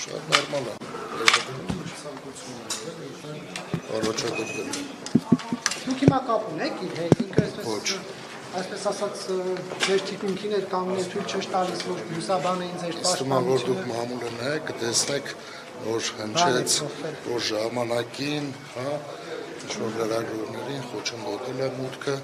Շատ նորմալ է։ Առաջադեմ։ Դուք հիմա կապ ունեք իր հետ, ինքը այսպես ասած ձեր թիկունքին էր կանգնել թույլ չէր տալիս, որ լուսաբանեին ձեր պաշտպանությունը։ Որ դուք մամուլն եք, կտեսնեք, որ հնչեց, որ ժամանակին, ինչ-որ լրագրողներին խոչընդոտել է մուտքը,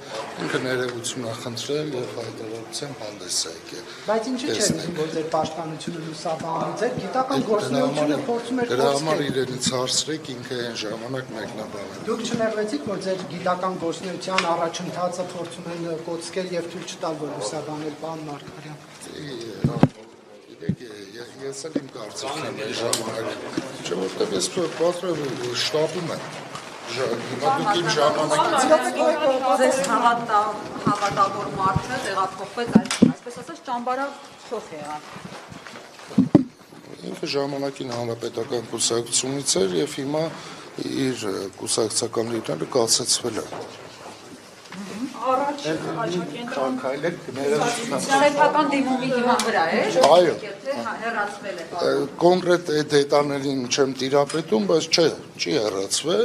ինքը ներողություն է խնդրել և հայտարարությամբ հանդես է եկել։ Բայց ինչի՞ չէր ուզում, որ ձեր պաշտպանությունը լուսաբանի, ձեր գիտական գործունեությունը փորձում էր Դրա համար իրենից հարցրեք, ինքը այն ժամանակ մեկնաբանել։ Դուք չներվեցիք, որ ձեր գիտական գործունեության առաջընթացը փորձում են կոծկել և թույլ չտալ, որ լուսաբանել պարոն Մարգարյան։ Ես էլ իմ կարծիքն եմ այն ժամանակ, չէ՞ որտեղ ես շտապում եմ։ Հիմա դուք իմ Ձեզ հավատավոր մարդը տեղափոխվեց այսպես ասած ճամբարափոխ եղավ։ Ինքը ժամանակին հանրապետական կուսակցությունից էր և հիմա իր կուսակցական լիդերը կասեցվել է։ Առաջ սեփական դիմումի հիման վրա է։ Այո։ Հեռացվել է։ Կոնկրետ այդ դետալներին չեմ տիրապետում, բայց չի հեռացվել,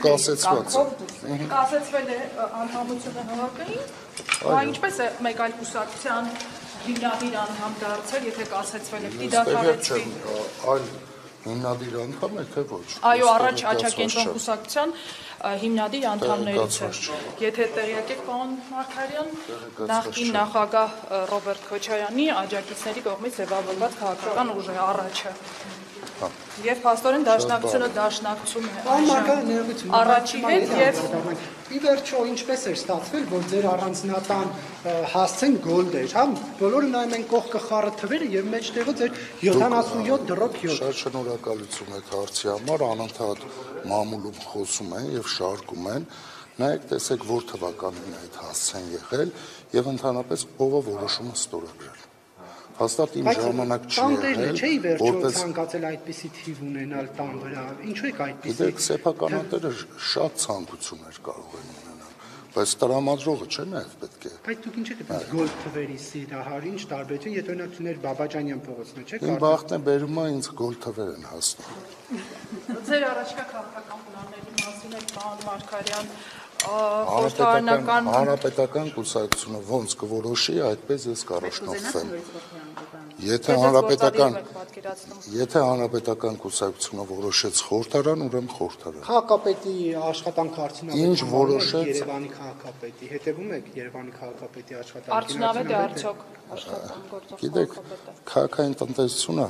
կասեցված է։ Կասեցվել է անդամությունը ՀՀԿ-ին, ինչպես է մեկ այլ կուսակցության հիմնադիր անդամ դարձել, եթե կասեցվել է, պիտի դադարեցվի։ Այլ հիմնադիր անդամ է, թե ոչ։ Այո, առաջ Աչակենտրոն կուսակցության հիմնադիր անդամներից է։ Եթե տեղյակ եք, պարոն Մարգարյան, նախկին նախագահ Ռոբերտ Քոչարյանի աջակիցների կողմից ձևավորված քաղաքական ուժ է առաջը։ Եվ փաստորեն դաշնակցությունը դաշնակցում է առաջի հետ եւ ի վերջո ինչպես էր ստացվել, որ ձեր առանձնատան հասցեն գոլդեր, հա, բոլորը նայում են կողքը խառը թվերը եւ մեջտեղը ձեր 77.7 Շատ շնորհակալություն այդ հարցի համար, անընդհատ մամուլում խոսում են եւ շարքում են, նայեք տեսեք որ թվականին այդ հասցեն եղել եւ ընդհանրապես ով է որոշումը ստորագրել։ Հաստատ իմ ժամանակ չի եղել, չէի վերջո ցանկացել այդպիսի թիվ ունենալ տան վրա, ինչու եք այդպիսի։ Գիտեք, սեփականատերը շատ ցանկություններ կարող են ունենալ, բայց տրամադրողը չէ նաև պետք է։ Բայց դուք ինչ եք այդպես գոլդ թվերի սիրահար, ինչ տարբերություն, եթե օրինակ ցուներ Բաբաջանյան փողոցն է, չէ՞։ Իմ բախտն է բերում է ինձ գոլդ թվեր են հասնում։ Ձեր առաջկա քաղաքական պլանների մասին է պարոն Մարգարյան Հանրապետական կուսակցությունը ոնց կորոշի, այդպես ես կառաջնորդվեմ։ Եթե հանրապետական կուսակցությունը որոշեց խորհրդարան, ուրեմն խորհրդարան։ Քաղաքապետի աշխատանքը արդյունավետ Ինչ որոշեց Երևանի քաղաքապետի, հետևում եք Երևանի քաղաքապետի աշխատանքին։ Արդյունավետ է արդյոք աշխատանք գործող։ Գիտեք, քաղաքային տնտեսությունը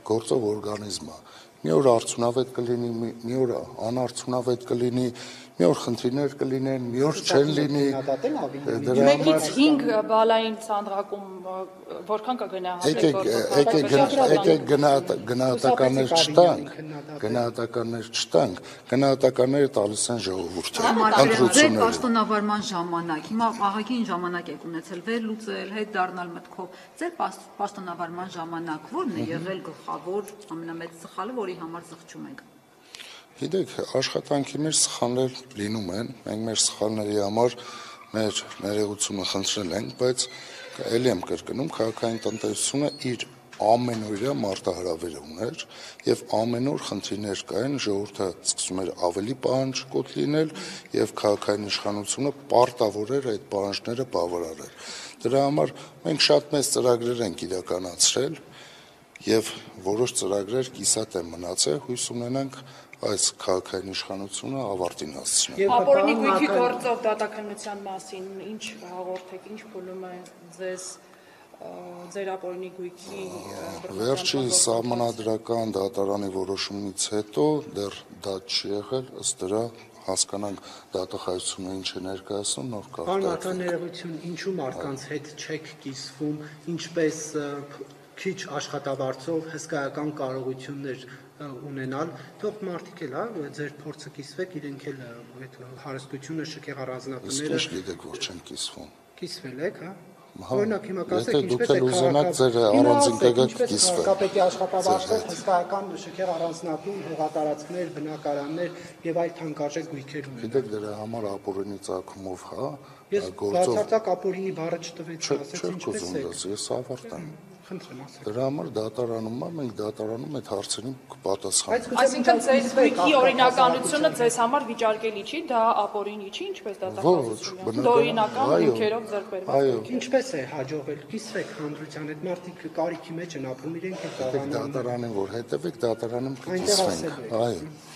գործող օրգանիզմ է։ Մի օր արդյունավետ կլինի, մի օր անարդյունավետ կլինի, մի օր խնդիրներ կլինեն, մի օր չեն լինի։ 1-ից 5 բալային ծանրակում որքան կգնահատեք։ Եկեք գնահատականներ չտանք, գնահատականները տալիս են ժողովուրդը։ Ձեր պաշտոնավարման ժամանակ, հիմա աղագին ժամանակ եք ունեցել վերլուծել, հետ դառնալ մտքով։ Ձեր պաշտոնավարման ժամանակ ո՞րն է եղել գլխավոր ամենամեծ սխալը, որի համար զղջում եք։ Գիտեք, աշխատանքի մեր սխալներ լինում են, մենք մեր սխալների համար մեր ներողությունը խնդրել ենք, բայց էլի եմ կրկնում, քաղաքային տնտեսությունը իր ամենօրյա մարտահրավերը ուներ եւ ամեն օր խնդիրներ կային, ժողովուրդը սկսում էր ավելի պահանջկոտ լինել եւ քաղաքային իշխանությունը պարտավոր էր այդ պահանջները բավարարել։ Դրա համար մենք շատ մեծ ծրագրեր ենք իրականացրել եւ որոշ ծրագրեր կիսատ են մնացել, հույս ունենանք այս քաղաքային իշխանությունը ավարտին հասցնել։ Ապօրինի գույքի գործով դատաքննության մասին ինչ հաղորդեք, ինչ փուլում է ձեզ ձեր ապօրինի գույքի Վերջի սահմանադրական դատարանի որոշումից հետո դեռ դա չի եղել, ըստ դրա հասկանանք դատախազությունը ինչ է ներկայացնում, նոր կարգավորություն։ Ներողություն, ինչու մարդկանց հետ չեք կիսվում, ինչպես քիչ աշխատավարձով հսկայական կարողություններ ունենալ, թող մարդիկ էլ, ձեր փորձը կիսվեք, իրենք էլ այդ հարստությունը շքեղ առանձնատները։ Իսկ գիտեք, որ չեն կիսվում։ Կիսվել եք, հա։ Օրինակ հիմա կասեք ինչպես է քաղաքապետի աշխատավարձով հսկայական շքեղ առանձնատուն, հողատարածքներ, բնակարաններ եւ այլ թանկարժեք գույքեր ունեն։ Գիտեք դրա համար ապօրինի ծագումով, հա, Ես բացարձակ ապօրինի բառը չտվեցի, ասեցի ինչպես է։ Ես ավարտեմ։ Խնդրեմ ասեք։ Դրա համար դատարանում է, մենք դատարանում այդ հարցերին կպատասխանենք։ Այսինքն ձեր զույգի օրինականությունը ձեզ համար վիճարկելի չի, դա ապօրինի չի, ինչպես դատախազությունը։ Օրինական հիմքերով ձեռք բերված։ Ինչպես է հաջողվել։ Կիսվեք հանրության հետ, մարդիկ կարիքի մեջ են ապրում, իրենք են կարողանում։ Դատարանին որ հետևեք, դատարանում կկիսվենք։ Այո։